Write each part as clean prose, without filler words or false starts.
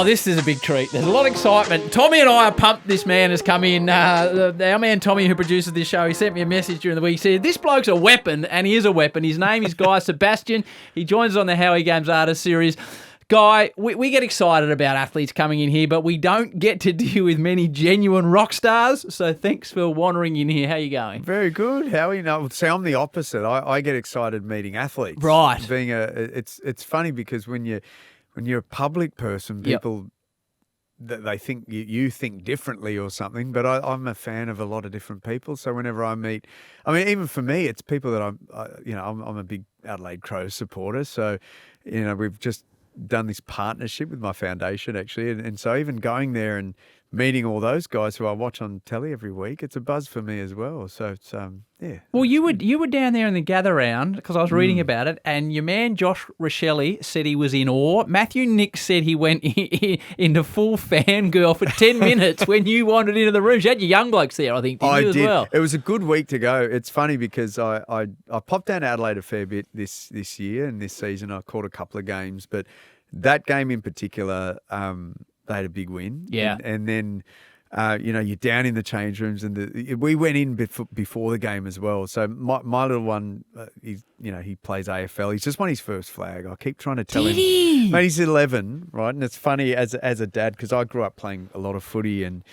this is a big treat. There's a lot of excitement. Tommy and I are pumped this man has come in. Our man Tommy, who produces this show, he sent me a message during the week. He said, this bloke's a weapon, and he is a weapon. His name is Guy Sebastian. He joins us on the Howie Games Artist Series. Guy, we get excited about athletes coming in here, but we don't get to deal with many genuine rock stars. So thanks for wandering in here. How you going? Very good. Howie, see, I'm the opposite. I get excited meeting athletes. Right. It's funny because when you're a public person, people they think you think differently or something. But I'm a fan of a lot of different people. So whenever I meet, I mean, even for me, it's people that I'm a big Adelaide Crows supporter. So we've just done this partnership with my foundation actually, and so even going there and meeting all those guys who I watch on telly every week, it's a buzz for me as well. So it's yeah. Well, you were down there in the gather round because I was reading about it, and your man Josh Rochelle said he was in awe. Matthew Nick said he went into full fangirl for 10 minutes when you wandered into the room. You had your young blokes there, I think. Did you as well? It was a good week to go. It's funny because I popped down to Adelaide a fair bit this year and this season. I caught a couple of games, but that game in particular, they had a big win. Yeah. And then, you're down in the change rooms, and we went in before the game as well. So my little one, he plays AFL. He's just won his first flag. I keep trying to tell him. Mate, he's 11, right? And it's funny as a dad, because I grew up playing a lot of footy, and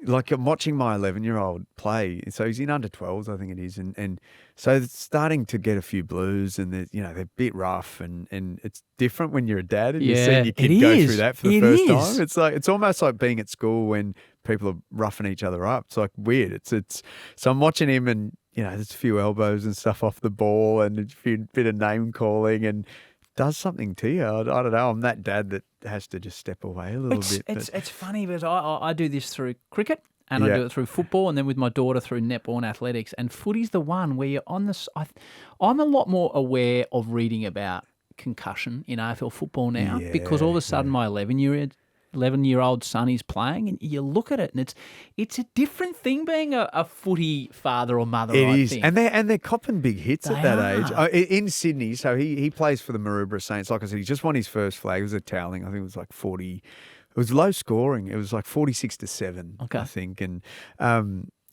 like I'm watching my 11-year-old play. So he's in under 12s, I think it is. And so it's starting to get a few blues, and they're a bit rough, and it's different when you're a dad and you see your kid go through that for the first time. It's almost like being at school when people are roughing each other up. It's like weird. So I'm watching him, and there's a few elbows and stuff off the ball, and a bit of name calling, and does something to you. I don't know. I'm that dad that has to just step away a little bit. It's funny because I do this through cricket, and I do it through football, and then with my daughter through netball and athletics. And footy's the one where you're on this. I'm a lot more aware of reading about concussion in AFL football now because all of a sudden my 11-year-old son is playing, and you look at it, and it's a different thing being a footy father or mother. It is, and they're copping big hits at that age. In Sydney, so he plays for the Maroubra Saints. Like I said, he just won his first flag. It was a toweling. I think it was like 40. It was low scoring. It was like 46-7, I think, and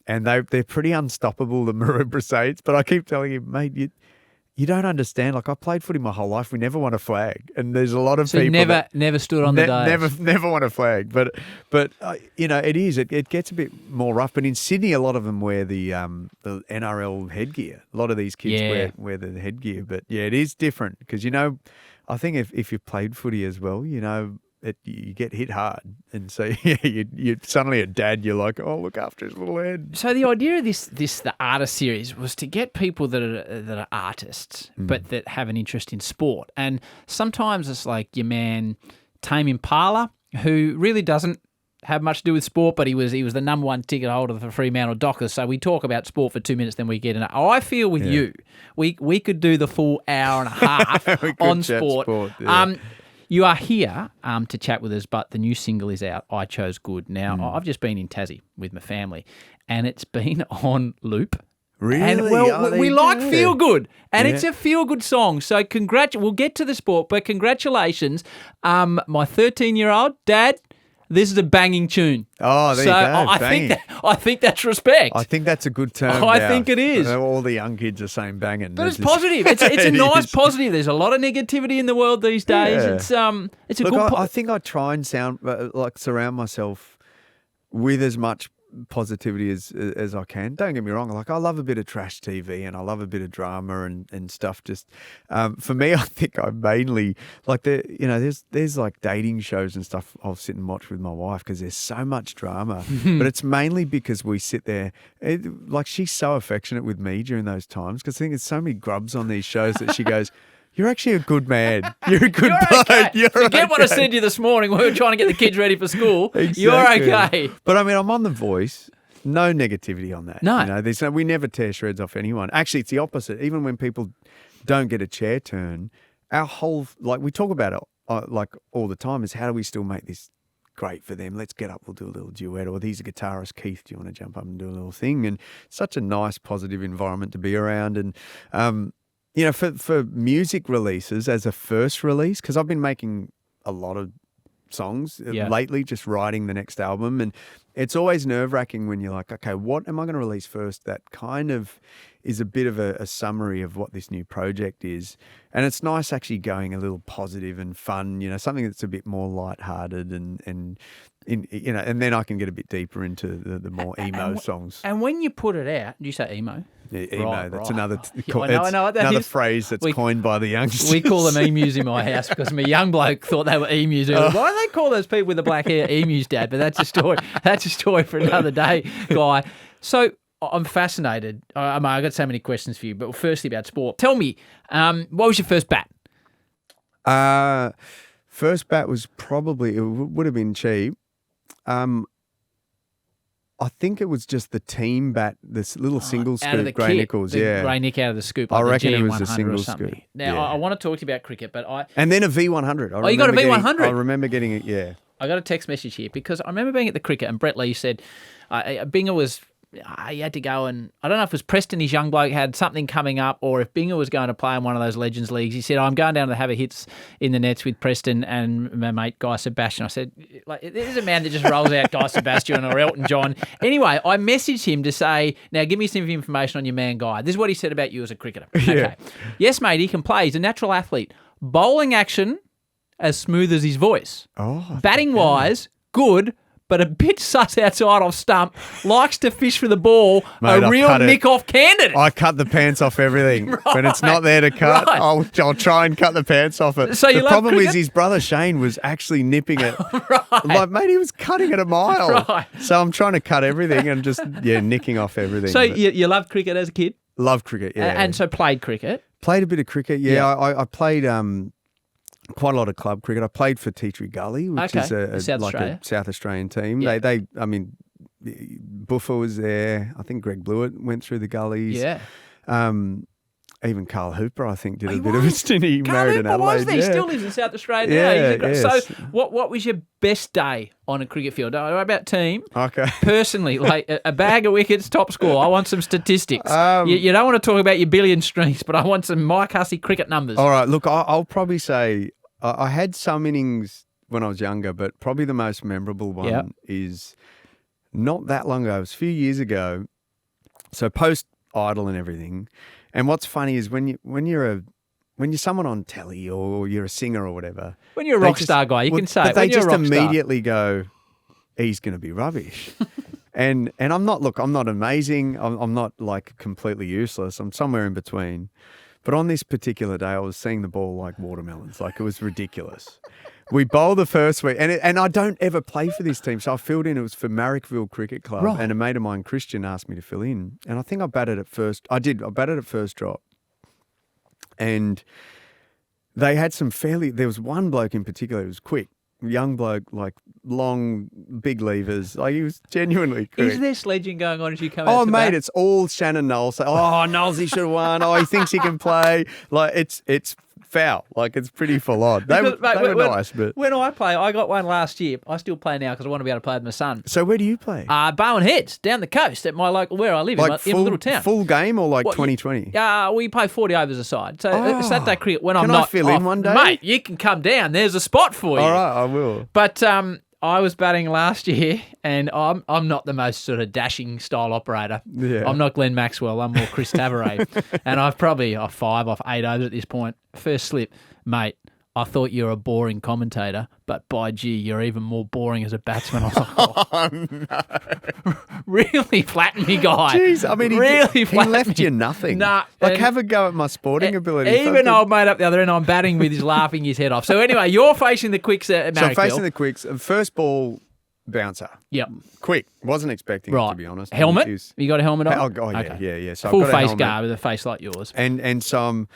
they're pretty unstoppable, the Maroubra Saints. But I keep telling him, mate, you don't understand. Like, I played footy my whole life. We never won a flag, and there's a lot of people never stood on the day. Never won a flag. But it is. It gets a bit more rough. But in Sydney, a lot of them wear the NRL headgear. A lot of these kids wear the headgear. But yeah, it is different because I think if you played footy as well, you get hit hard, and so you're suddenly a dad. You're like, oh, look after his little head. So the idea of the artist series was to get people that are artists, but that have an interest in sport. And sometimes it's like your man Tame Impala, who really doesn't have much to do with sport, but he was the number one ticket holder for Fremantle Dockers. So we talk about sport for 2 minutes, then we get in. I feel with you, we could do the full hour and a half on sport. You are here to chat with us, but the new single is out, I Chose Good. Now, I've just been in Tassie with my family, and it's been on loop. Really? And we like Feel Good, and it's a feel good song. So we'll get to the sport, but congratulations. My 13-year-old dad, this is a banging tune. Oh, there you go. I think that's respect. I think that's a good term. I think it is. All the young kids are saying banging. But it's positive. It's a nice positive. There's a lot of negativity in the world these days. Yeah. It's a good. I think I try and surround myself with as much positivity as I can. Don't get me wrong. Like, I love a bit of trash TV, and I love a bit of drama and stuff. Just for me, I think I mainly like there's like dating shows and stuff I'll sit and watch with my wife because there's so much drama. But it's mainly because we sit there. Like, she's so affectionate with me during those times because I think there's so many grubs on these shows that she goes, you're actually a good man. You're a good bloke. Okay. Forget what I said to you this morning when we were trying to get the kids ready for school. Exactly. You're okay. But I mean, I'm on The Voice. No negativity on that. No. We never tear shreds off anyone. Actually, it's the opposite. Even when people don't get a chair turn, our whole, like, we talk about it like all the time, is how do we still make this great for them? Let's get up, we'll do a little duet. Or he's a guitarist, Keith, do you want to jump up and do a little thing? And such a nice, positive environment to be around. And, for music releases as a first release, because I've been making a lot of songs Yeah. lately, just writing the next album. And it's always nerve-wracking when you're like, okay, what am I going to release first? That kind of is a bit of a summary of what this new project is. And it's nice actually going a little positive and fun, something that's a bit more lighthearted and then I can get a bit deeper into the more emo songs. And when you put it out, do you say emo? Yeah, emo, Right, that's right. another I know what that another is. phrase that's coined by the youngsters. We call them emus in my house because my young bloke thought they were emus. Why do they call those people with the black hair emus, Dad? But that's a story. That's a story for another day, Guy. So I'm fascinated. I've got so many questions for you. But firstly about sport. Tell me, what was your first bat? First bat was probably, it would have been cheap. I think it was just the team bat, this little single Out of the scoop, Grey kit, Nickels, the yeah. Grey Nick out of the scoop. I Like reckon the it was a G100 single or something. scoop. Now, Yeah. I want to talk to you about cricket, but And then a V100. you got a V100? I remember getting it, yeah. I got a text message here because I remember being at the cricket and Brett Lee said Binger was, he had to go and, I don't know if it was Preston, his young bloke, had something coming up or if Binger was going to play in one of those Legends Leagues. He said, I'm going down to have a hits in the nets with Preston and my mate Guy Sebastian. I said, there's a man that just rolls out Guy Sebastian or Elton John. Anyway, I messaged him to say, now give me some information on your man Guy. This is what he said about you as a cricketer. Okay. Yes, mate, he can play. He's a natural athlete. Bowling action, as smooth as his voice. Oh, Batting-wise, good, but a bit sus outside off stump, likes to fish for the ball, Mate, a I've real cut it. nick-off candidate. I cut the pants off everything. When it's not there to cut, Right. I'll try and cut the pants off it. So you the love problem cricket? is his brother Shane was actually nipping it. Right. Like, mate, he was cutting it a mile. Right. So I'm trying to cut everything and just, nicking off everything. So But you loved cricket as a kid? love cricket, yeah. And so played cricket? Played a bit of cricket, yeah. Yeah. I played quite a lot of club cricket. I played for Tea Tree Gully, which is South like Australia. a South Australian team. Yeah. Buffer was there. I think Greg Blewett went through the Gullies. Yeah. Even Carl Hooper, I think, did He a bit of a was. stint. He Carl married in Hooper was Adelaide. there. He Yeah. still lives in South Australia. Yeah, now. yes. So what was your best day on a cricket field? Don't worry about team. Okay. Personally, like a bag of wickets, top score. I want some statistics. Um, you don't want to talk about your billion strings, but I want some Mike Hussey cricket numbers. All right. Look, I'll probably say I had some innings when I was younger, but probably the most memorable one Yep. is not that long ago. It was a few years ago. So post Idol and everything. And what's funny is when you're someone on telly or you're a singer or whatever. When you're a they rock just- star guy, you well, can say but it. they When you're just a rock star. immediately go, he's going to be rubbish. and I'm not amazing. I'm not like completely useless. I'm somewhere in between. But on this particular day, I was seeing the ball like watermelons. Like, it was ridiculous. We bowled the first week, and I don't ever play for this team. So I filled in. It was for Marrickville Cricket Club. Right. And a mate of mine, Christian, asked me to fill in. And I think I batted at first. I did. I batted at first drop. And they had there was one bloke in particular who was quick. Young bloke, like long, big levers. Like, he was genuinely quick. Is there sledging going on as you come out Oh, to mate, bat? it's all Shannon Knowles. Oh, Knowles, he should have won. Oh, he thinks he can play. Like, it's foul. Like, it's pretty full on. They Because, mate, were nice, but... When I play, I got one last year. I still play now because I want to be able to play with my son. So where do you play? Bowen Heads, down the coast at my local, where I live, Like in a little town. full game or like What, 2020? We play 40 overs a side. So Oh. Saturday cricket, when I'm Can not I fill in off, one day? Mate, you can come down. There's a spot for you. All right, I will. But I was batting last year, and I'm not the most sort of dashing style operator. Yeah. I'm not Glenn Maxwell. I'm more Chris Tavares. And I've probably 5 off 8 overs at this point. First slip, mate. I thought you were a boring commentator, but by gee, you're even more boring as a batsman. I was like, Oh, no. really flattened me, Guy. Jeez, I mean, he flattened left me. you nothing. Nah, Like, and- have a go at my sporting ability. Even Fucking- old mate up the other end, I'm batting with, he's laughing his head off. So anyway, you're facing the quicks at So I'm Marrickville. facing the quicks. First ball, bouncer. Yep. Quick. Wasn't expecting Right. it, to be honest. Helmet? He was- You got a helmet on? Oh, yeah, Okay. yeah. So Full I've got a face helmet. guard with a face like yours. And so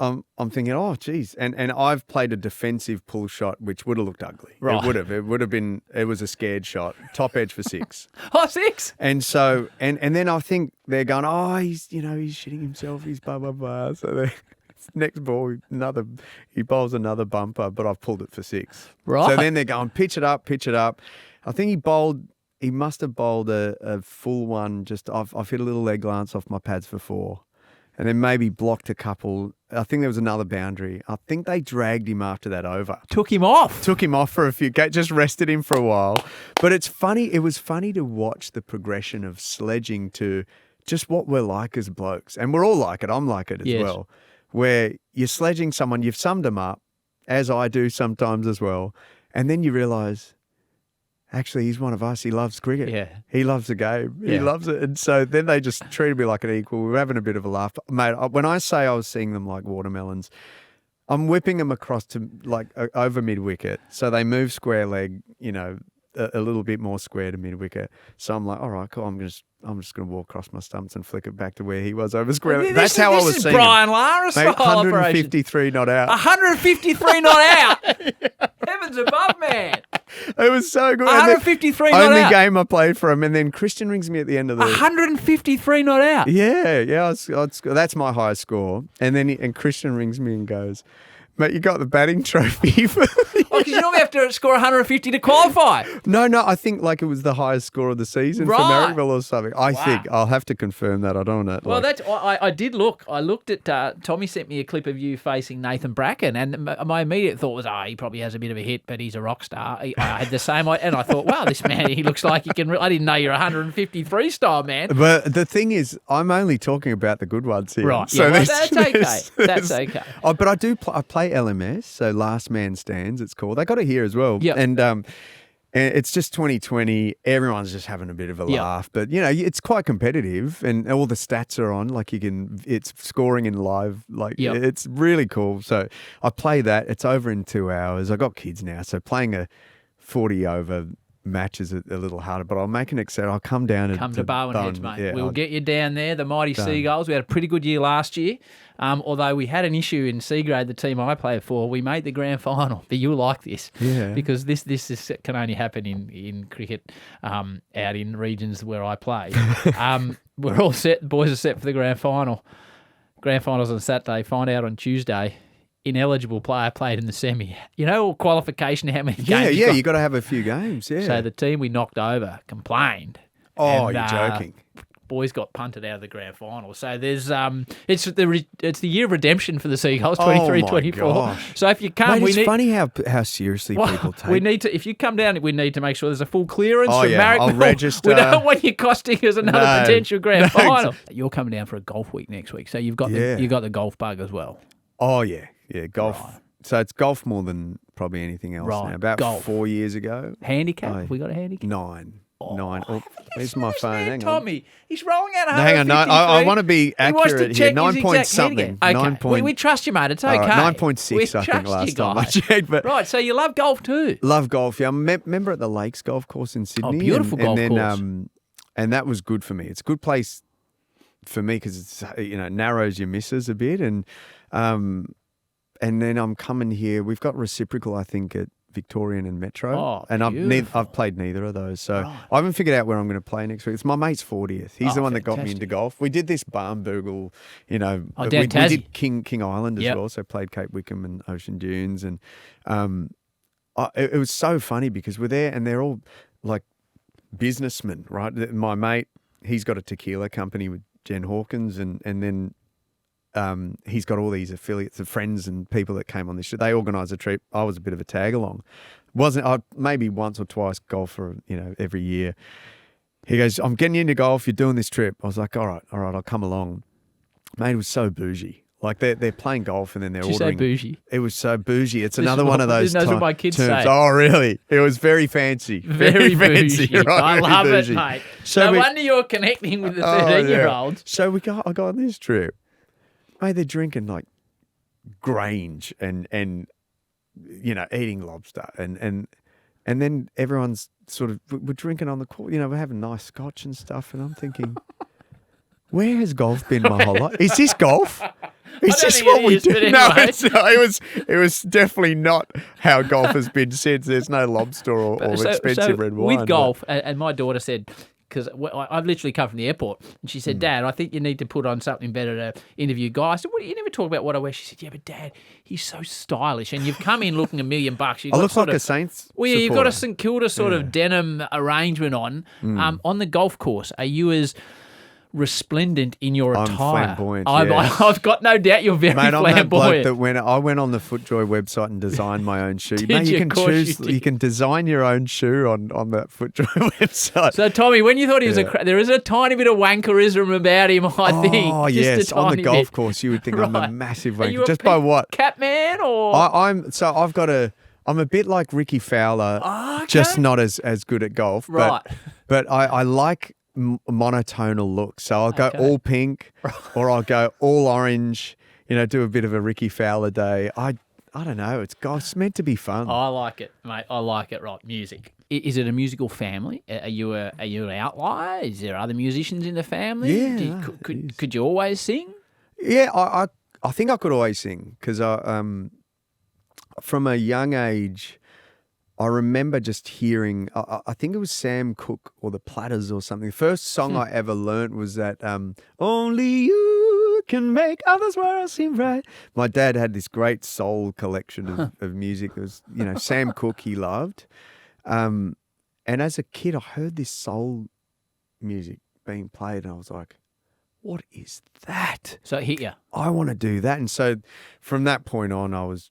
I'm thinking, oh, geez. And I've played a defensive pull shot, which would have looked ugly. Right. It would have been, it was a scared shot. Top edge for 6. Oh, 6. And so, and then I think they're going, oh, he's shitting himself. He's blah, blah, blah. So next ball, he bowls another bumper, but I've pulled it for 6. Right. So then they're going, pitch it up. I think he must have bowled a full one. Just I've hit a little leg glance off my pads for 4. and then maybe blocked a couple. I think there was another boundary. I think they dragged him after that over. Took him off. Took him off for a few games, just rested him for a while. But it's funny. It was funny to watch the progression of sledging to just what we're like as blokes. And we're all like it. I'm like it as well. Where you're sledging someone, you've summed them up, as I do sometimes as well. And then you realise, actually, he's one of us. He loves cricket. Yeah. He loves the game. He loves it. And so then they just treated me like an equal. We were having a bit of a laugh. Mate, when I say I was seeing them like watermelons, I'm whipping them across to like over mid-wicket. So they move square leg, you know, a little bit more square to mid-wicket. So I'm like, all right, cool. I'm just going to walk across my stumps and flick it back to where he was over square. Well, That's how I was seeing Brian him. Lara Mate, style 153 not out. 153 not out. Heavens above, man. It was so good. 153 not only out. game I played for him, and then Christian rings me at the end of the 153 not out. Yeah. That's my highest score. And then and Christian rings me and goes, mate, you got the batting trophy. Oh, because you normally have to score 150 to qualify. No, I think like it was the highest score of the season for Marrickville or something. I think. I'll have to confirm that. I don't know. Well, I did look. I looked at, Tommy sent me a clip of you facing Nathan Bracken, and my immediate thought was, he probably has a bit of a hit, but he's a rock star. I had the same, and I thought, wow, this man, he looks like he can, I didn't know you're 153 style, man. But the thing is, I'm only talking about the good ones here. Right, so that's okay. That's okay. Oh, but I play LMS, so Last Man Stands, it's called. They got it here as well. Yep. And it's just 2020. Everyone's just having a bit of a laugh. But, you know, it's quite competitive and all the stats are on. Like it's scoring in live. Like it's really cool. So I play that. It's over in 2 hours. I got kids now. So playing a 40 over match is a little harder, but I'll make an exception. I'll come down to Bowen Heads, mate. Yeah, we'll get you down there. The mighty Seagulls. We had a pretty good year last year. Although we had an issue in C grade, the team I played for, we made the grand final. But you'll like this, because this can only happen in cricket out in regions where I play. We're all set. The boys are set for the grand final. Grand finals on Saturday. Find out on Tuesday. Ineligible player played in the semi. You know, qualification, how many games? Yeah, you got to have a few games. Yeah. So the team we knocked over complained. Oh, you're joking. Boys got punted out of the grand final. So there's it's the year of redemption for the Seagulls, 23-24. So if you come, Mate, it's funny how seriously people take. We need to. If you come down, we need to make sure there's a full clearance from Marrickville. I'll register. We don't want you costing us another potential grand final. You're coming down for a golf week next week, so you've got the golf bug as well. Oh yeah, golf. Right. So it's golf more than probably anything else now. About golf. 4 years ago. Handicap? We got a handicap? 9. Oh, 9. Oh, where's my phone? Man, hang Tommy. He's rolling out 153. Hang on, no, I want to be accurate here. 9 point something. Okay. 9 point, we trust you, mate. It's okay. Right, 9.6, I think, last time I checked. But right, so you love golf too? Love golf, yeah. I remember at the Lakes Golf Course in Sydney. Oh, beautiful golf course. And that was good for me. It's a good place for me because it's, it narrows your misses a bit. And then I'm coming here. We've got reciprocal, I think, at Victorian and Metro. Oh, and I've played neither of those. So I haven't figured out where I'm going to play next week. It's my mate's 40th. He's the one that got me into golf. We did this Barnbougle, we did King Island as well. So played Cape Wickham and Ocean Dunes. And it was so funny because we're there and they're all like businessmen, right? My mate, he's got a tequila company with Jen Hawkins and then he's got all these affiliates of friends and people that came on this trip. They organised a trip. I was a bit of a tag along. I maybe once or twice golf for every year. He goes, I'm getting into golf. You're doing this trip. I was like, all right, I'll come along. Mate, it was so bougie. Like they're playing golf and then they're ordering. Did you say bougie? It was so bougie. It's another one of those. That's what my kids terms. say. Oh, really? It was very fancy. Very fancy. Bougie. Right? I love bougie. it, mate. So no wonder you're connecting with the 13-year-olds. So I got on this trip. Mate, they're drinking like Grange and eating lobster and then everyone's sort of we're drinking on the court. We're having nice scotch and stuff, and I'm thinking, where has golf been my whole life? Is this golf? Is this what we do? Anyway. No, it was definitely not how golf has been since. There's no lobster or expensive red wine. With golf, and my daughter said, because I've literally come from the airport, and she said, Dad, I think you need to put on something better to interview Guy. I said, you never talk about what I wear. She said, yeah, but Dad, he's so stylish, and you've come in looking $1 million. I look like a Saints Well, yeah, you've got a St Kilda sort of denim arrangement on the golf course. Are you as resplendent in your I'm attire. flamboyant, I've got no doubt you're very Mate, I'm that bloke flamboyant. that when I went on the FootJoy website and designed my own shoe. Did Mate, you? you can Of course choose. you did. You can design your own shoe on that FootJoy website. So, Tommy, when you thought he was there is a tiny bit of wankerism about him, I think. Oh, Just yes. a On the tiny golf bit. course, you would think I'm a Right. massive Are you wanker. a Just by Pete what? Cap man or? I'm a bit like Ricky Fowler, Okay. just not as good at golf. Right. But I like monotonal looks. So I'll go Okay. all pink or I'll go all orange, do a bit of a Ricky Fowler day. I don't know. It's meant to be fun. I like it, mate. I like it. Right, music. Is it a musical family? Are you an outlier? Is there other musicians in the family? Yeah, Could you always sing? Yeah, I think I could always sing because from a young age, I remember just hearing, I think it was Sam Cooke or the Platters or something. The first song I ever learnt was that, Only You Can Make Others World Seem Right. My dad had this great soul collection of music. It was, Sam Cooke he loved. And as a kid, I heard this soul music being played and I was like, what is that? So it hit you. I want to do that. And so from that point on, I was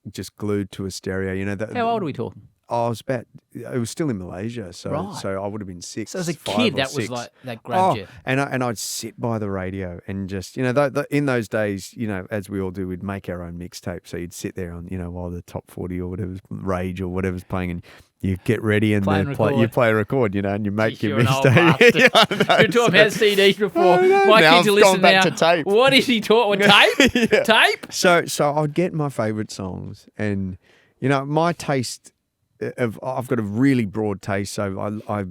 just glued to a stereo. How old are we talking? It was still in Malaysia, so Right. so I would have been 6. So as a 5 kid, or that 6. was like that grabbed you. And I'd sit by the radio and just in those days, as we all do, we'd make our own mixtape. So you'd sit there on while the top 40 or whatever's Rage or whatever's playing, and you get ready and Play and record. you play a record, and you make You're your an old mixtape. bastard. Yeah, I know. We were talking about CDs before. My Now kids are I've gone listening back now. to tape. What is he talking? Tape? Yeah. Tape? So I'd get my favourite songs, and my taste I've got a really broad taste. So I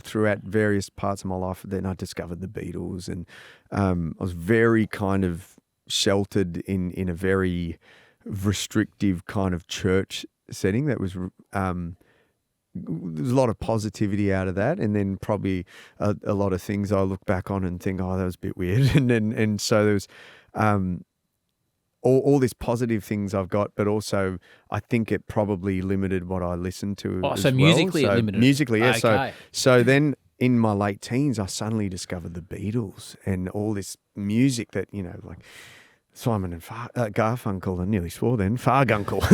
throughout various parts of my life, then I discovered the Beatles, and I was very kind of sheltered in a very restrictive kind of church setting. That was there's a lot of positivity out of that, and then probably a lot of things I look back on and think, oh, that was a bit weird, and so there was all these positive things I've got, but also I think it probably limited what I listened to. Oh, as so well. musically it limited it. Musically, yeah. Okay. So then in my late teens, I suddenly discovered the Beatles and all this music that like Simon and Garfunkel, and nearly swore then, Fargunkel.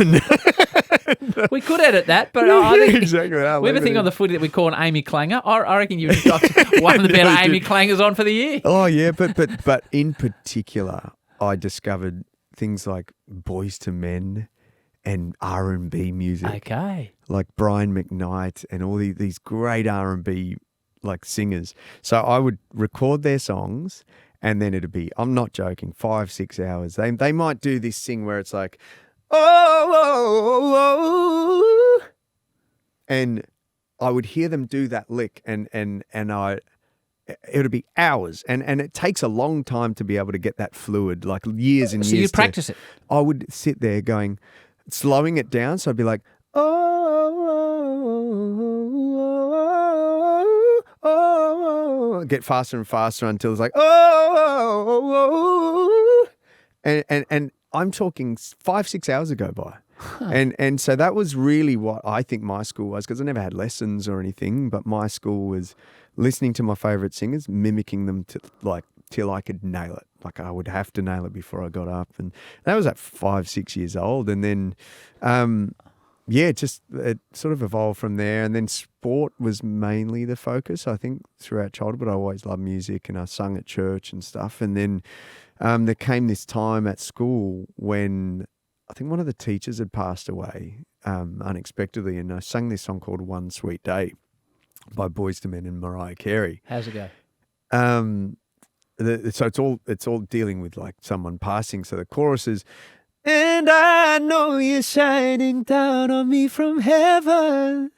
We could edit that, but I think exactly. we have a thing on the footy that we call an Amy Clanger. I reckon you've got one of the better Amy Clangers on for the year. Oh yeah, but in particular, I discovered things like Boys to Men and R&B music. Okay. Like Brian McKnight and all these great R&B like singers. So I would record their songs, and then it'd be, I'm not joking, 5-6 hours. They might do this thing where it's like, oh, and I would hear them do that lick, and it would be hours, and it takes a long time to be able to get that fluid, like years and years. So you practice it. I would sit there going, slowing it down. So I'd be like, oh, get faster and faster until it's like, oh, and I'm talking 5-6 hours go by. And so that was really what I think my school was, because I never had lessons or anything, but my school was listening to my favourite singers, mimicking them till I could nail it. Like I would have to nail it before I got up. And that was at 5-6 years old. And then, it sort of evolved from there. And then sport was mainly the focus, I think, throughout childhood. I always loved music and I sung at church and stuff. And then there came this time at school when I think one of the teachers had passed away unexpectedly, and I sang this song called One Sweet Day by Boyz II Men and Mariah Carey. How's it go? So it's all dealing with like someone passing. So the chorus is, and I know you're shining down on me from heaven,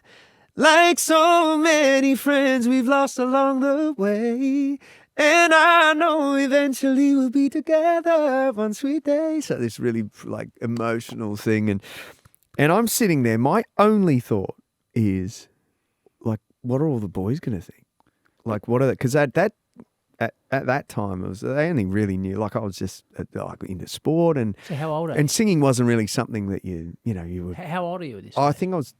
like so many friends we've lost along the way. And I know eventually we'll be together one sweet day. So this really like emotional thing. And I'm sitting there. My only thought is like, what are all the boys going to think? Like, what are they? Because at that time, they only really knew, like I was just like into sport. And So how old are you? and singing wasn't really something that you would. How old are you at this? I think I was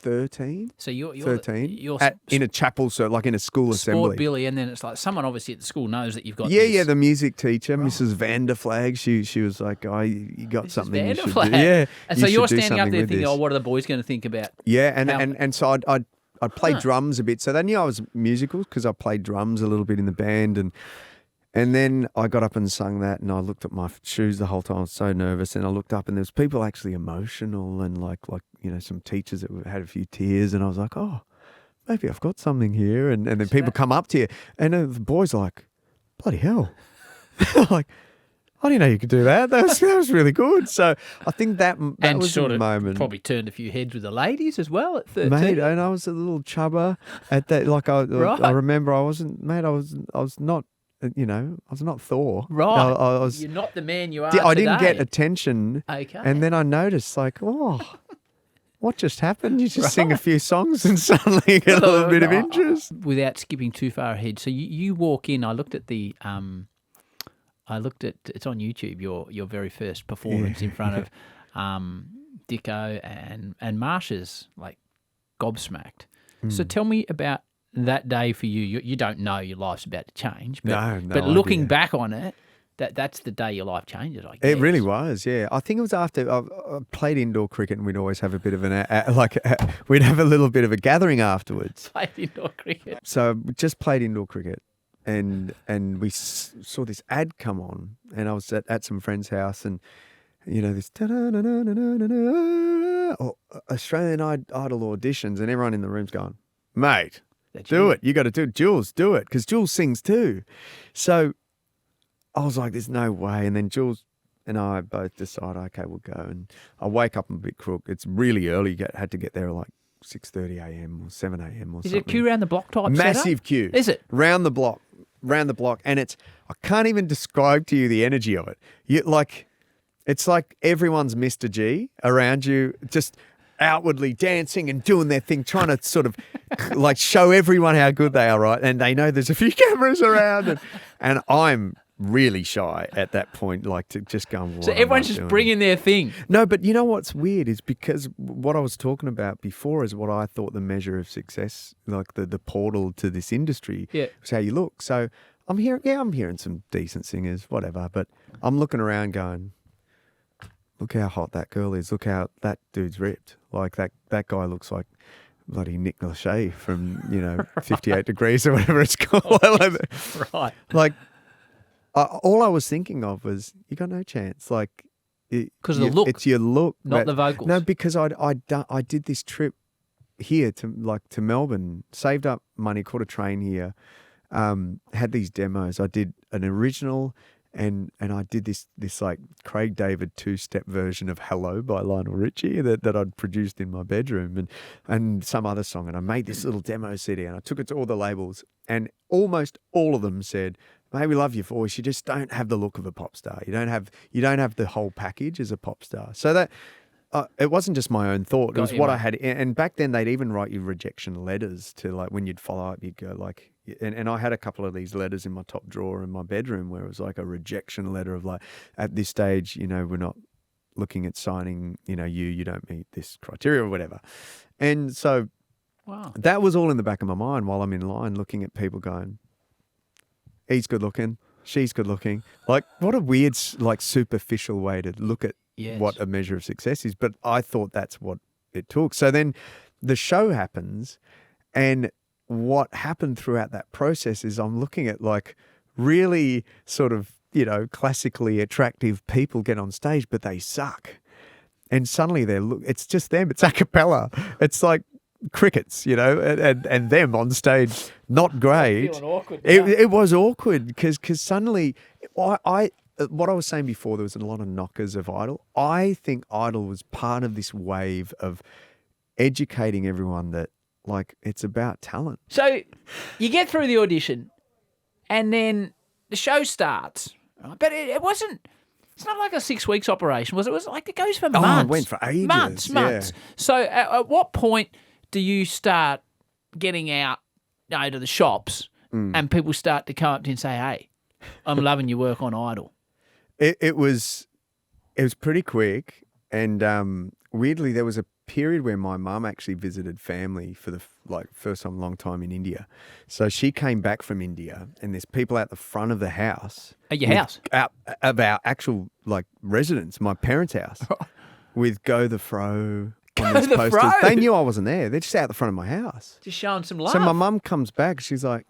13. So you're 13 you're in a chapel, so like in a school sport assembly. Billy, and then it's like someone obviously at the school knows that you've got Yeah, this. yeah, the music teacher, Mrs. Vanderflag, she was like, "Oh, you got something you should do." Vanderflag. Yeah, And so you you're should do standing up something there with thinking, this. "Oh, what are the boys going to think about?" Yeah, How- and so I'd play drums a bit, so they knew I was musical because I played drums a little bit in the band, and then I got up and sung that, and I looked at my shoes the whole time. I was so nervous, and I looked up, and there was people actually emotional, and like some teachers that had a few tears, and I was like, "Oh, maybe I've got something here." And then people come up to you, and the boys are like, "Bloody hell!" Like, I didn't know you could do that. That was really good. So I think that was sort a of moment. probably turned a few heads with the ladies as well at 13. Mate, and I was a little chubber at that. Like I remember, I wasn't. Mate, I was not. I was not Thor. Right. I was. You're not the man you are I didn't today. get attention. Okay. And then I noticed, like, oh, what just happened? You just sing a few songs and suddenly you get a little bit of interest. Without skipping too far ahead, so you walk in. I looked at it's on YouTube, your very first performance in front of Dicko and Marsha's, like, gobsmacked. So tell me about that day for you. You don't know your life's about to change, but No looking idea. back on it, that's the day your life changes, I guess. It really was, yeah. I think it was after I played indoor cricket, and we'd always have a bit of we'd have a little bit of a gathering afterwards. Played indoor cricket. So we just played indoor cricket, and we saw this ad come on, and I was at some friend's house, and this Australian Idol auditions, and everyone in the room's going, "Mate, do it. You got to do it. Jules, do it." Because Jules sings too. So I was like, there's no way. And then Jules and I both decided, okay, we'll go. And I wake up a bit crook. It's really early. Had to get there at like 6:30 a.m. or 7 a.m. or Is something. it a queue around the block type Massive setup? queue. Is it? Round the block. And I can't even describe to you the energy of it. It's like everyone's Mr. G around you, just outwardly dancing and doing their thing, trying to sort of like show everyone how good they are, right? And they know there's a few cameras around, and I'm really shy at that point, like to just go. So everyone's just bringing their thing. No, but you know what's weird is because what I was talking about before is what I thought the measure of success, like the portal to this industry, was how you look. So I'm hearing some decent singers, whatever, but I'm looking around going, look how hot that girl is. Look how that dude's ripped. Like that guy looks like bloody Nick Lachey from 58 Degrees or whatever it's called. Right. Like all I was thinking of was you got no chance. Like because of the look, it's your look, not the vocals. No, because I did this trip here to Melbourne, saved up money, caught a train here, had these demos. I did an original. And I did this like Craig David 2-step version of Hello by Lionel Richie that I'd produced in my bedroom and some other song. And I made this little demo CD and I took it to all the labels, and almost all of them said, "Mate, we love your voice. You just don't have the look of a pop star. You don't have the whole package as a pop star." So that it wasn't just my own thought. It was what I had. And back then they'd even write you rejection letters to, like, when you'd follow up, you'd go like, and I had a couple of these letters in my top drawer in my bedroom where it was like a rejection letter of like, at this stage, we're not looking at signing, you don't meet this criteria or whatever. And so that was all in the back of my mind while I'm in line looking at people going, he's good looking, she's good looking. Like, what a weird, like, superficial way to look at what a measure of success is. But I thought that's what it took. So then the show happens, and what happened throughout that process is I'm looking at like really sort of, classically attractive people get on stage, but they suck. And suddenly it's just them. It's a cappella. It's like crickets, and them on stage, not great. Feeling awkward. It was awkward because suddenly what I was saying before, there was a lot of knockers of Idol. I think Idol was part of this wave of educating everyone that, like, it's about talent. So you get through the audition and then the show starts. Right? But it wasn't, it's not like a 6 weeks operation, was it? It was like, it goes for months. Oh, it went for ages. Months. Yeah. So at what point do you start getting out to the shops and people start to come up to you and say, "Hey, I'm loving your work on Idol"? It was pretty quick. And weirdly, there was a period where my mum actually visited family for the first time in a long time in India. So she came back from India, and there's people out the front of the house. At your house? Out of our actual residence, my parents' house, with Go the Fro on these posters. Fro? They knew I wasn't there. They're just out the front of my house. Just showing some love. So my mum comes back. She's like,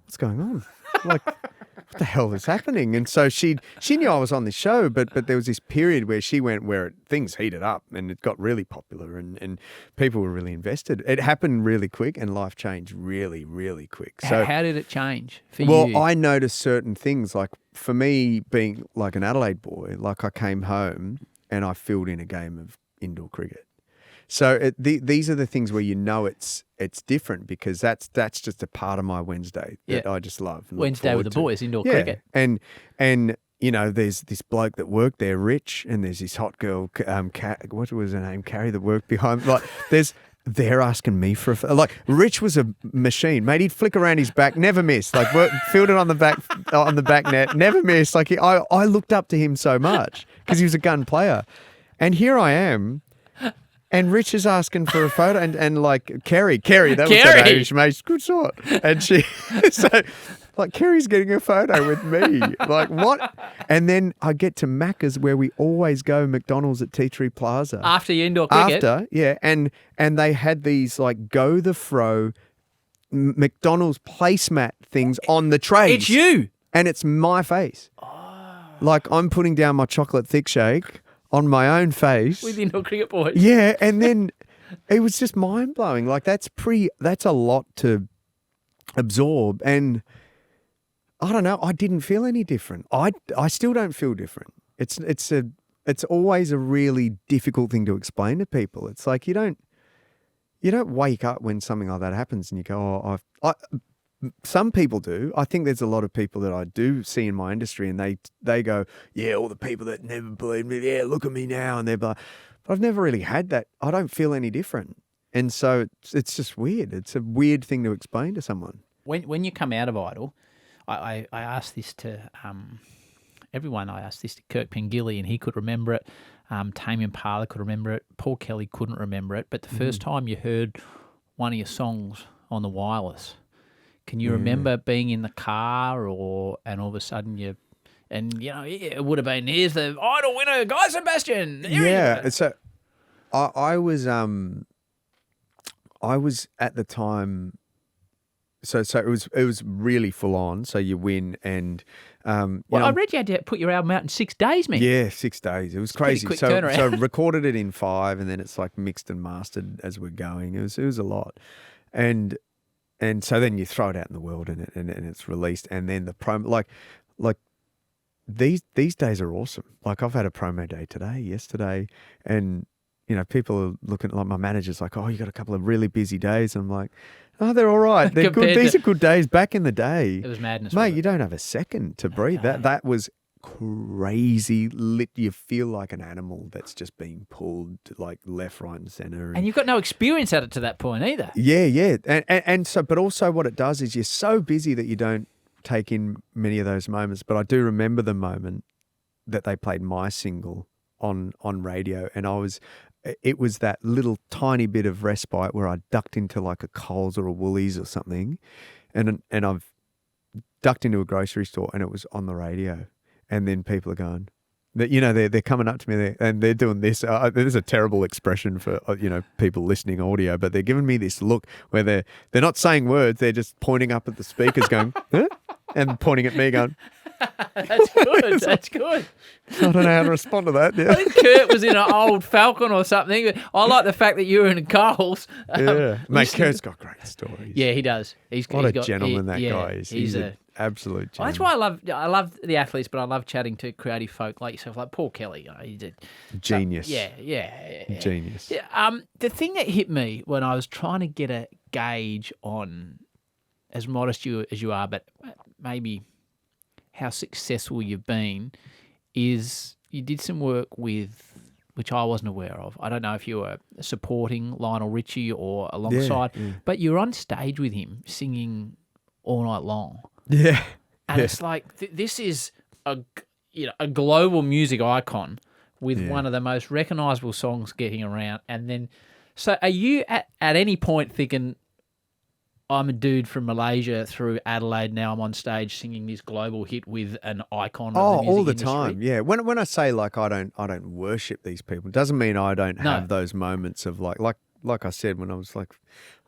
"What's going on? Like, what the hell is happening?" And so she knew I was on this show, but there was this period where she went where things heated up and it got really popular and people were really invested. It happened really quick and life changed really, really quick. So how did it change for you? well, I noticed certain things. Like for me, being like an Adelaide boy, like I came home and I filled in a game of indoor cricket. So these are the things where it's different because that's just a part of my Wednesday that I just love. Wednesday with the boys, indoor cricket. And there's this bloke that worked there, Rich, and there's this hot girl, what was her name, Carrie, that worked behind. They're asking me for Rich was a machine, mate. He'd flick around his back, never miss. Fielded on the back net, never miss. I looked up to him so much because he was a gun player, and here I am. And Rich is asking for a photo, and Kerry, that was her name. She made good sort, and she Kerry's getting a photo with me. What? And then I get to Macca's where we always go, McDonald's at Tea Tree Plaza After your indoor cricket. And they had these Go the Fro McDonald's placemat things on the trays. It's you, and it's my face. Oh. I'm putting down my chocolate thick shake on my own face. With indoor cricket boys. Yeah, and then it was just mind-blowing. That's a lot to absorb. And I don't know, I didn't feel any different. I still don't feel different. It's always a really difficult thing to explain to people. It's like you don't wake up when something like that happens and you go, some people do. I think there's a lot of people that I do see in my industry and they go, yeah, all the people that never believed me, yeah, look at me now. And they're like, but I've never really had that. I don't feel any different. And so it's just weird. It's a weird thing to explain to someone. When you come out of Idol, I asked this to everyone. I asked this to Kirk Pengilly and he could remember it. Tame Impala could remember it. Paul Kelly couldn't remember it. But the first time you heard one of your songs on the wireless, can you remember being in the car and all of a sudden it would have been, here's the Idol winner, Guy Sebastian. Yeah. So I was at the time, so it was really full on. So you win and I read you had to put your album out in 6 days, man. Yeah, 6 days. It was crazy. Quick so turnaround. recorded it in 5 and then it's mixed and mastered as we're going. It was a lot. And so then you throw it out in the world and it's released. And then the promo, these days are awesome. I've had a promo day yesterday, and, people are looking, my manager's like, oh, you got a couple of really busy days. And I'm like, oh, they're all right. They're good. These are good days. Back in the day. It was madness. Mate, you don't have a second to breathe. That was crazy lit. You feel like an animal that's just being pulled left, right, and center. And you've got no experience at it to that point either. Yeah. And so, but also what it does is you're so busy that you don't take in many of those moments. But I do remember the moment that they played my single on radio, and it was that little tiny bit of respite where I ducked into a Coles or a Woolies or something, and I've ducked into a grocery store and it was on the radio. And then people are going, they're coming up to me there and they're doing this. There's a terrible expression for, people listening audio, but they're giving me this look where they're not saying words. They're just pointing up at the speakers going, huh? And pointing at me going, that's good. That's good. I don't know how to respond to that. Yeah. I think Kurt was in an old Falcon or something. I like the fact that you were in Coles. Yeah. Mate, Kurt's got great stories. Yeah, he does. What a gentleman that guy is. He's an absolute gentleman. Well, that's why I love the athletes, but I love chatting to creative folk like yourself, like Paul Kelly. He's a genius. Yeah. Genius. Yeah, the thing that hit me when I was trying to get a gauge on, as modest as you are, but maybe how successful you've been, is you did some work with, which I wasn't aware of. I don't know if you were supporting Lionel Richie or alongside, but you're on stage with him singing all night long. Yeah. And it's this is a global music icon with one of the most recognisable songs getting around. And then, so are you at any point thinking, I'm a dude from Malaysia through Adelaide, now I'm on stage singing this global hit with an icon of the music all the industry? time, yeah. When I say like I don't worship these people, it doesn't mean I don't have those moments of like I said when I was like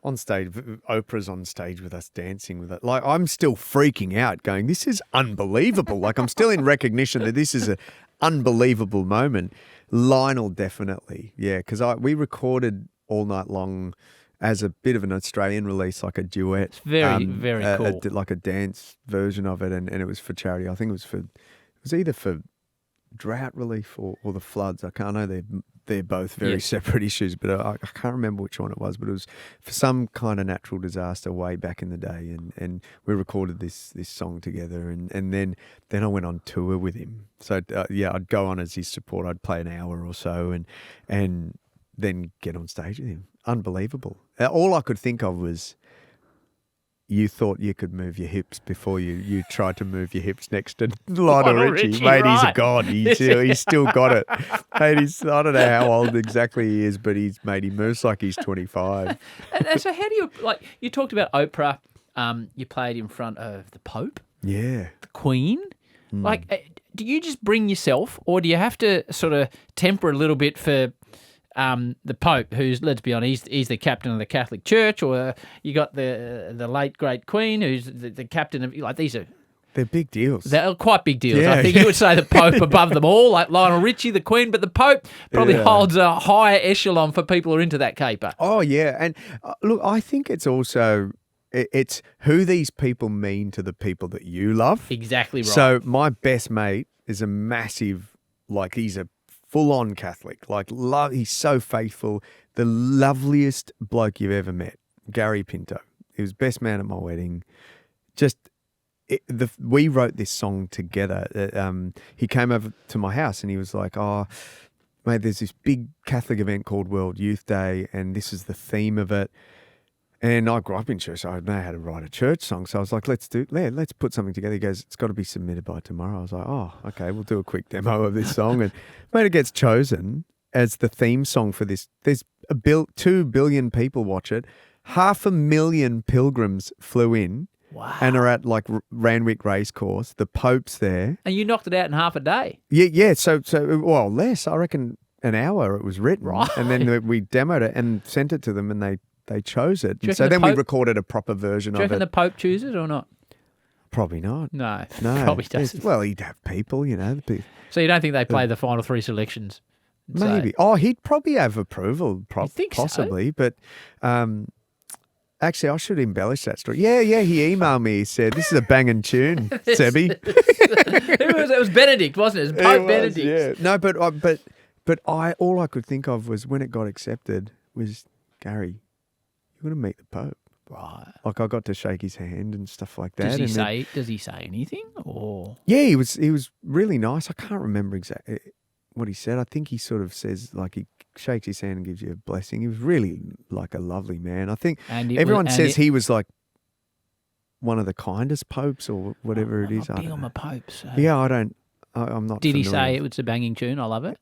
on stage, Oprah's on stage with us dancing with it. Like I'm still freaking out, going, this is unbelievable. Like I'm still in recognition that this is an unbelievable moment. Lionel definitely, yeah, because we recorded All Night Long as a bit of an Australian release, like a duet. It's very, very cool. Like a dance version of it, and it was for charity. I think it was either for drought relief or the floods. I know they're both very separate issues, but I can't remember which one it was, but it was for some kind of natural disaster way back in the day, and we recorded this song together, and then I went on tour with him. So I'd go on as his support. I'd play an hour or so, and then get on stage with him. Unbelievable. All I could think of was, you thought you could move your hips before you tried to move your hips next to Lionel Richie. Mate, he's a god. He's still got it. Mate, I don't know how old exactly he is, but he moves like he's 25. And so how do you, like, you talked about Oprah, you played in front of the Pope. Yeah. The Queen. Like, do you just bring yourself, or do you have to sort of temper a little bit for the Pope, who's, let's be honest, he's the captain of the Catholic Church, or you got the late great Queen, who's the captain of, like, they're big deals. They're quite big deals. Yeah. I think you would say the Pope above them all, like Lionel Richie, the Queen, but the Pope probably holds a higher echelon for people who are into that caper. Oh yeah, and look, I think it's also it's who these people mean to the people that you love. Exactly right. So my best mate is a massive, like, he's a full-on Catholic. Like, he's so faithful. The loveliest bloke you've ever met, Gary Pinto. He was best man at my wedding. We wrote this song together. He came over to my house and he was like, "Oh, mate, there's this big Catholic event called World Youth Day, and this is the theme of it." And I grew up in church, so I know how to write a church song. So I was like, let's put something together. He goes, it's got to be submitted by tomorrow. I was like, oh, okay, we'll do a quick demo of this song. And mate, it gets chosen as the theme song for this. There's 2 billion people watch it. 500,000 pilgrims flew in. Wow. And are at like Randwick Racecourse. The Pope's there. And you knocked it out in half a day. Yeah. So well, less. I reckon an hour it was written. Right. And then we demoed it and sent it to them, and they chose it. And so the then we Pope, recorded a proper version of it. Do you reckon the Pope chooses or not? Probably not. No, probably doesn't. Well, he'd have people, So you don't think they play the final 3 selections? Maybe. Oh, he'd probably have approval, You think possibly. So? But actually, I should embellish that story. Yeah, he emailed me. He said, this is a banging tune, Sebi. It was Benedict, wasn't it? It was Pope Benedict. Yeah. No, but all I could think of was when it got accepted was, Gary, you're going to meet the Pope. Right. Like, I got to shake his hand and stuff like that. Does he say anything? Or yeah, he was really nice. I can't remember exactly what he said. I think he sort of says, like, he shakes his hand and gives you a blessing. He was really like a lovely man. I think everyone says he was like one of the kindest popes or whatever it is. I'm not big on the Pope. So. Yeah, I'm not. Did he familiar. say it was a banging tune? I love it.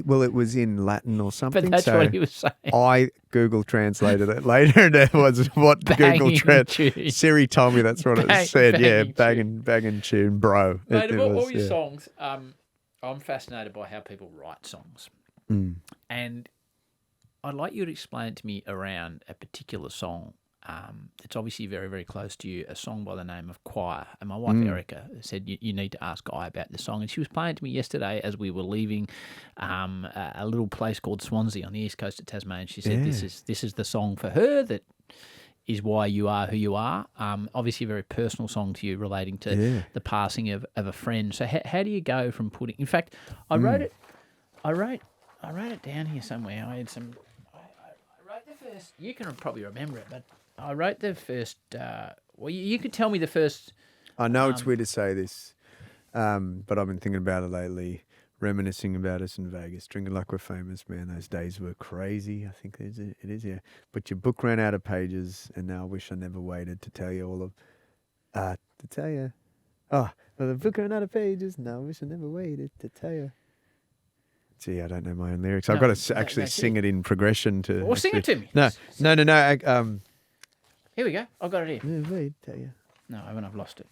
Well, it was in Latin or something. But that's what he was saying. I Google translated it later, and it was what Google translated. Siri told me that's what it said. Yeah, banging tune, bro. Mate, of all your songs, I'm fascinated by how people write songs. And I'd like you to explain to me around a particular song that's obviously very, very close to you, a song by the name of Choir. And my wife, Erica, said, you need to ask Guy about this song. And she was playing to me yesterday as we were leaving a little place called Swansea on the east coast of Tasmania. She said this is the song for her that is why you are who you are. Obviously a very personal song to you relating to the passing of a friend. So how do you go from putting... In fact, I wrote it down here somewhere. I wrote the first... You can probably remember it, but I wrote the first... well, you could tell me the first... I know it's weird to say this, but I've been thinking about it lately, reminiscing about us in Vegas, drinking like we're famous, man. Those days were crazy. I think it is, yeah. But your book ran out of pages, and now I wish I never waited to tell you all of... to tell you... Oh, well, the book ran out of pages, now I wish I never waited to tell you. Gee, I don't know my own lyrics. I've got to actually sing it in progression to. Well, sing it to me. No. Here we go. I've got it here. Tell you. No, I haven't. I've lost it.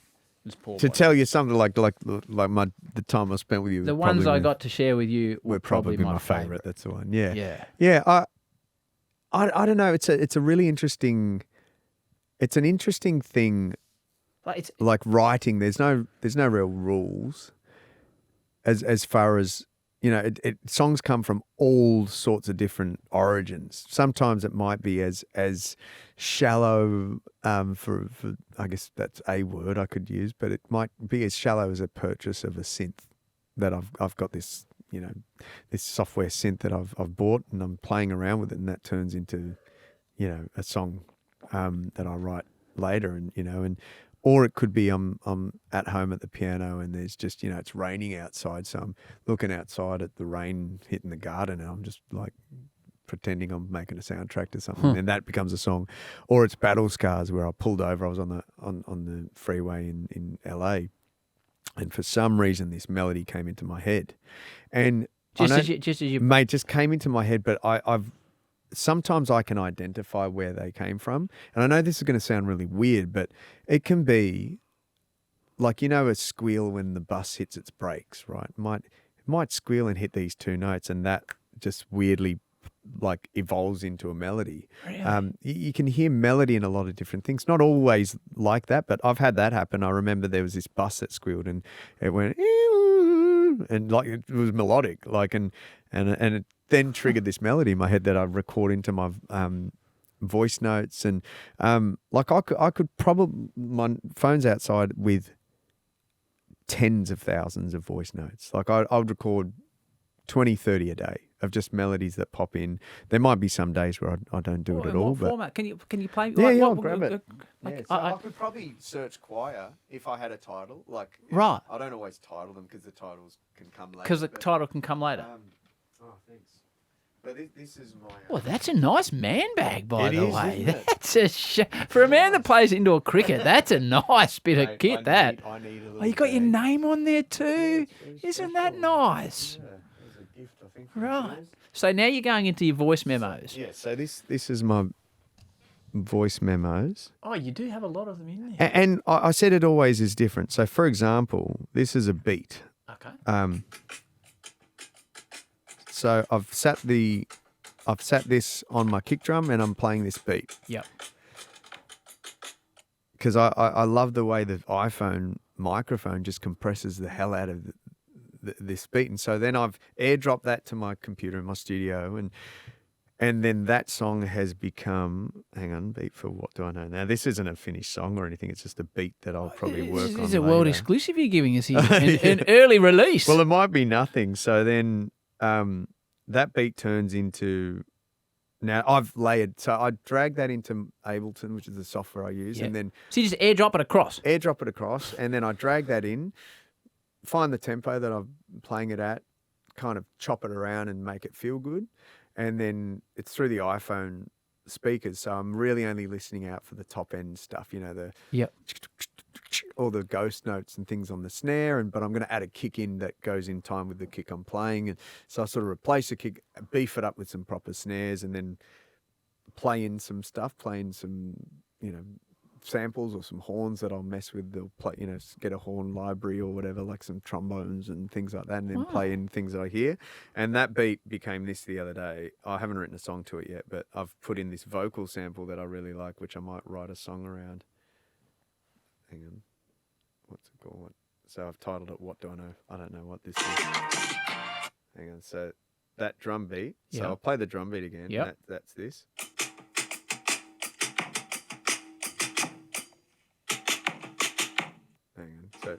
It's poor. To tell you something like the time I spent with you. The ones I got to share with you were probably my favourite. That's the one. Yeah. Yeah. I don't know. It's a really interesting. It's an interesting thing. Like writing. There's no real rules. As far as songs come from all sorts of different origins. Sometimes it might be as shallow for I guess that's a word I could use, but it might be as shallow as a purchase of a synth that I've got this this software synth that I've bought and I'm playing around with it, and that turns into a song that I write later, and or it could be I'm at home at the piano and there's just, it's raining outside. So I'm looking outside at the rain hitting the garden and I'm just like pretending I'm making a soundtrack to something. And that becomes a song. Or it's Battle Scars, where I pulled over. I was on the freeway in LA. And for some reason, this melody came into my head. And just came into my head, but I've sometimes I can identify where they came from. And I know this is going to sound really weird, but it can be like, a squeal when the bus hits its brakes, right? It might squeal and hit these two notes, and that just weirdly like evolves into a melody. Really? You can hear melody in a lot of different things. Not always like that, but I've had that happen. I remember there was this bus that squealed and it went, and like it was melodic, like and it then triggered this melody in my head that I record into my voice notes, and like I could probably, my phone's outside with tens of thousands of voice notes. Like I would record 20, 30 a day of just melodies that pop in. There might be some days where I don't do it at all. But format? Can you play? I'll grab it. I could probably search choir if I had a title. Right. I don't always title them because the titles can come later. Because the title can come later. Thanks. But this is my. Well, that's a nice man bag, by the way. Isn't it? That's for a man that plays indoor cricket. That's a nice bit of kit. I need a little You got your bag. name on there too. Isn't that nice? Yeah, there's a gift, I think. from Right. Jules. So now you're going into your voice memos. Yeah. So this is my voice memos. Oh, you do have a lot of them in there. And I said it always is different. So, for example, this is a beat. Okay. So I've sat this on my kick drum and I'm playing this beat Yep. because I love the way the iPhone microphone just compresses the hell out of this beat. And so then I've airdropped that to my computer in my studio, and then that song has become, hang on, beat for What Do I Know Now? This isn't a finished song or anything. It's just a beat that I'll probably work on This is a world later. exclusive you're giving us here. An early release. Well, it might be nothing. So then that beat turns into, now I've layered, so I drag that into Ableton, which is the software I use, and then So you just airdrop it across. airdrop it across, and then I drag that in, find the tempo that I'm playing it at, kind of chop it around and make it feel good. And then it's through the iPhone speakers. So I'm really only listening out for the top end stuff, the Yep. all the ghost notes and things on the snare. But I'm going to add a kick in that goes in time with the kick I'm playing. And so I sort of replace the kick, beef it up with some proper snares, and then play in some stuff, play in some, samples or some horns that I'll mess with. They'll play, get a horn library or whatever, like some trombones and things like that, and then play in things that I hear. And that beat became this the other day. I haven't written a song to it yet, but I've put in this vocal sample that I really like, which I might write a song around. Hang on. What's it called? So I've titled it What Do I Know? I don't know what this is. Hang on. So that drum beat. So Yep. I'll play the drum beat again. Yep. That's this. Hang on. So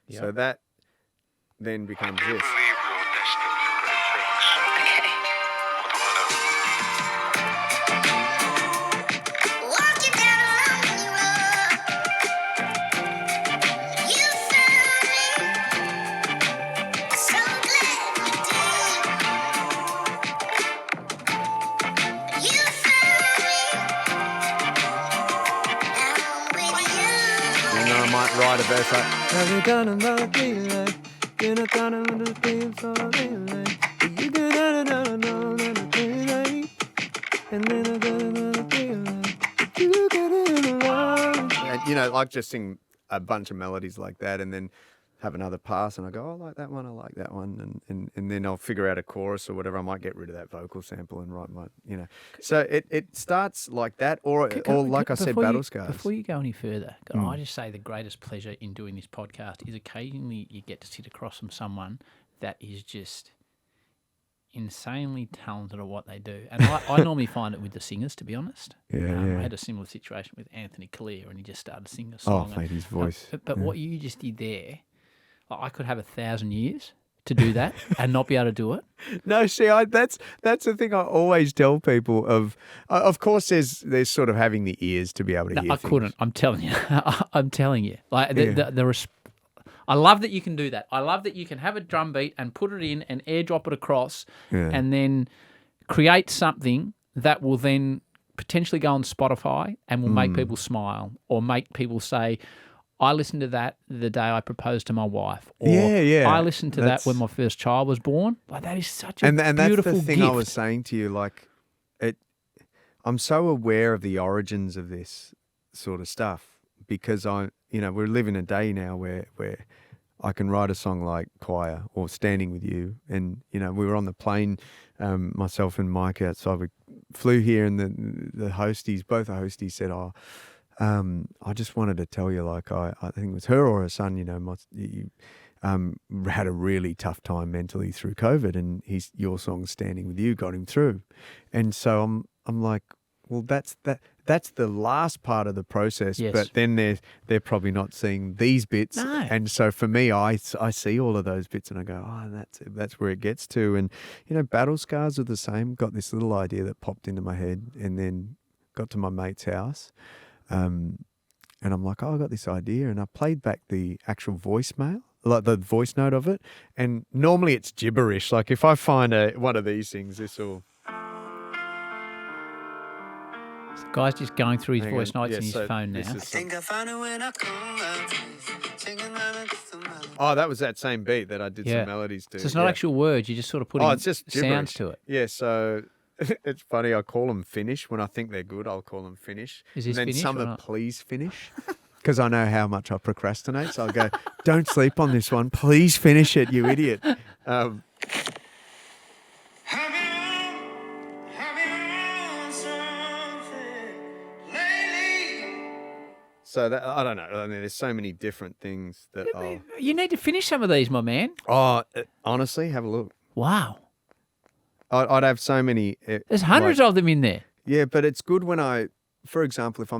Yep. so that then becomes this. write a verse like, have you done another thing like, you know, done another thing for me like, you got another thing like, and then I got another thing like, you got another. And, you know, like just sing a bunch of melodies like that, and then have another pass, and I go, oh, I like that one, I like that one, and then I'll figure out a chorus or whatever. I might get rid of that vocal sample and write my, you know. So it starts like that, or like I said, battle scars. Before you go any further, I just say the greatest pleasure in doing this podcast is occasionally you get to sit across from someone that is just insanely talented at what they do. And I normally find it with the singers, to be honest. I had a similar situation with Anthony Clear, and he just started singing a song. Oh, mate, his voice. But what you just did there, I could have 1,000 years to do that and not be able to do it. No, see, that's the thing I always tell people. Of course, there's sort of having the ears to be able to hear. I couldn't. I'm telling you. I'm telling you. Like I love that you can do that. I love that you can have a drum beat and put it in and airdrop it across, and then create something that will then potentially go on Spotify and will make people smile or make people say, I listened to that the day I proposed to my wife. Or I listened to that when my first child was born. Like, that is such a beautiful that's the thing gift. I was saying to you. Like, I'm so aware of the origins of this sort of stuff because we live in a day now where I can write a song like Choir or Standing With You. And, we were on the plane, myself and Mike outside. We flew here, and the hosties, both the hosties said, I just wanted to tell you, like, I think it was her or her son, you had a really tough time mentally through COVID, and your song Standing With You got him through. And so I'm like, well, that's the last part of the process, yes. But then they're probably not seeing these bits. No. And so for me, I see all of those bits and I go, oh, that's where it gets to. And, battle scars are the same. Got this little idea that popped into my head, and then got to my mate's house. And I'm like, oh, I got this idea. And I played back the actual voicemail, like the voice note of it. And normally it's gibberish. Like if I find one of these things, this will... The guy's just going through his voice notes in his phone now. Oh, that was that same beat that I did some melodies to. So it's not actual words. You're just sort of putting it's just sounds to it. Yeah, so... It's funny, I call them finish. When I think they're good, I'll call them finish. Is this and then finish some or are not? please finish. Because I know how much I procrastinate. So I'll go, don't sleep on this one. Please finish it, you idiot. So that, I don't know. I mean, there's so many different things that You need to finish some of these, my man. Oh, honestly, have a look. Wow. I'd have so many. There's hundreds of them in there. Yeah, but it's good when for example, if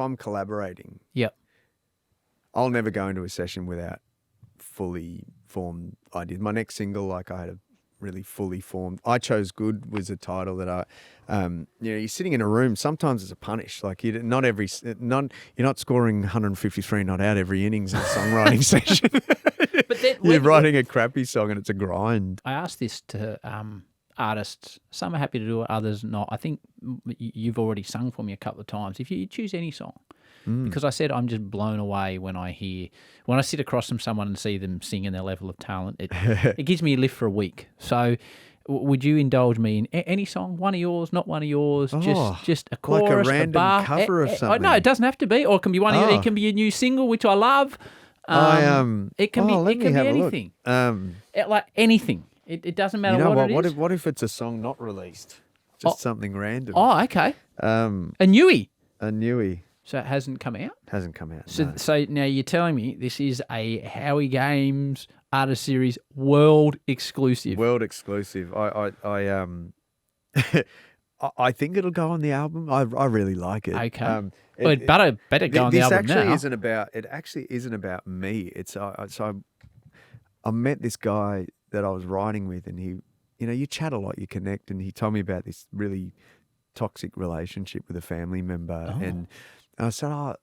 I'm collaborating. Yep. I'll never go into a session without fully formed ideas. My next single, I had a really fully formed. I Chose Good was a title that you're sitting in a room. Sometimes it's a punish. Like you're not scoring 153 not out every innings in a songwriting session. But then, you're writing a crappy song and it's a grind. I asked this to artists. Some are happy to do it, others not. I think you've already sung for me a couple of times. If you choose any song, because I said I'm just blown away when I sit across from someone and see them sing in their level of talent. It gives me a lift for a week. So would you indulge me in any song? One of yours, not one of yours, just a chorus, like a random bar, cover of something. No, it doesn't have to be, or it can be it can be a new single, which I love. It can be anything. Like anything. It doesn't matter what it is. What if it's a song not released? Just something random. Oh, okay. A newie. A newie. So it hasn't come out? Hasn't come out. So, no. so now you're telling me this is a Howie Games Artist Series world exclusive. World exclusive. I think it'll go on the album. I really like it. Okay. It better go on the album now. It actually isn't about me. It's so I met this guy that I was writing with, and he, you chat a lot, you connect, and he told me about this really toxic relationship with a family member, and I said, I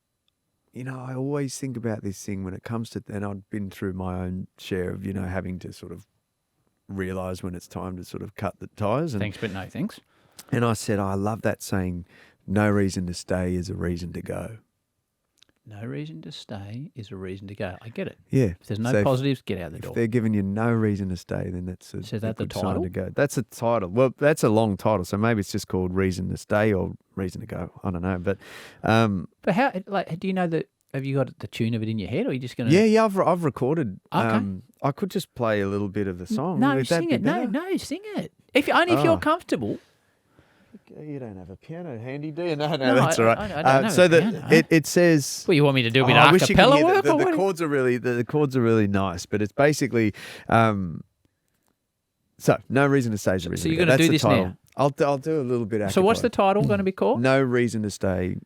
always think about this thing when it comes to, and I'd been through my own share of, having to sort of realize when it's time to sort of cut the ties. And, thanks, but no thanks. And I said, I love that saying, no reason to stay is a reason to go. No reason to stay is a reason to go. I get it. Yeah. If there's no So positives, get out the if door. they're giving you no reason to stay, then that's a, So a that the good sign title? to go. That's a title. Well, that's a long title, so maybe it's just called Reason to Stay or Reason to Go. I don't know, but But how? Like, do you know that? Have you got the tune of it in your head, or are you just going to? yeah, I've recorded. Okay. I could just play a little bit of the song. No, Would that sing be it. No, better? no, sing it. If you're Oh. comfortable. You don't have a piano handy, do you? No, No, that's all right. I don't have so a piano. it says. Well, you want me to do a bit I of wish you could acapella hear work, the or what? chords are really the chords are really nice, but it's basically so no reason to stay is a reason. So you're to go. gonna do That's this the title. now? I'll do a little bit. A So what's the cappella. title going to be called? No reason to stay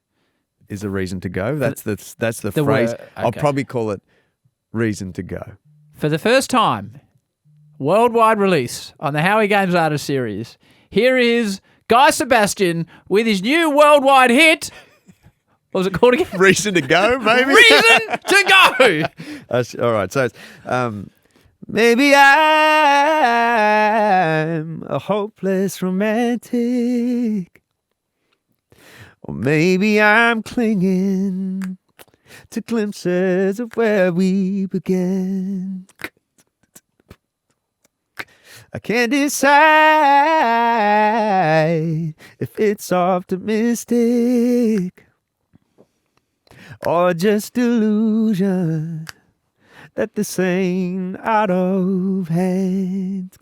is a reason to go. That's the the phrase. word, I'll okay. probably call it reason to go. For the first time, worldwide release on the Howie Games Artist Series. Here is Guy Sebastian with his new worldwide hit. What was it called again? Reason to go, maybe. Reason to go. All right. So it's maybe I'm a hopeless romantic, or maybe I'm clinging to glimpses of where we began. I can't decide if it's optimistic or just illusion that this ain't out of hand.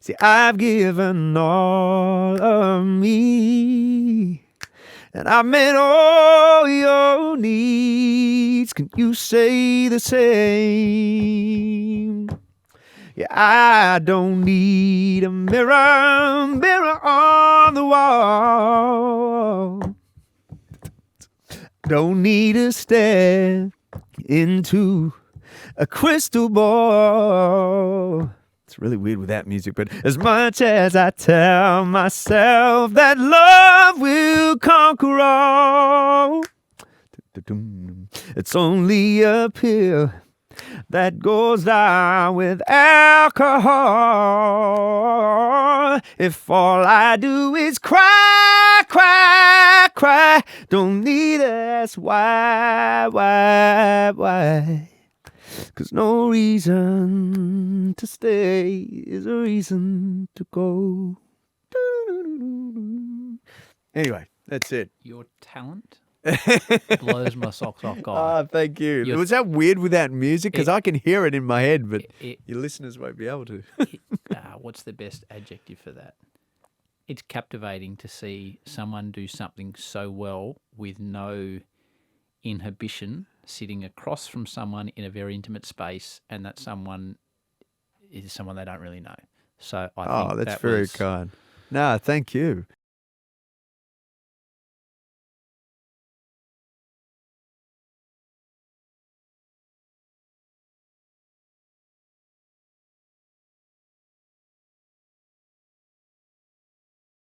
See, I've given all of me, and I've met all your needs. Can you say the same? Yeah, I don't need a mirror on the wall. Don't need to stare into a crystal ball. It's really weird without music, but as much as I tell myself that love will conquer all, it's only a pill that goes down with alcohol. If all I do is cry, cry, cry, don't need to ask why. 'Cause no reason to stay is a reason to go. Anyway, that's it. Your talent blows my socks off, Guy. Oh, thank you. You're- Was that weird without music? Because I can hear it in my head, but It- your listeners won't be able to. What's the best adjective for that? It's captivating to see someone do something so well with no inhibition, sitting across from someone in a very intimate space, and that someone is someone they don't really know. So I think Oh, that's that very was, kind. No, thank you.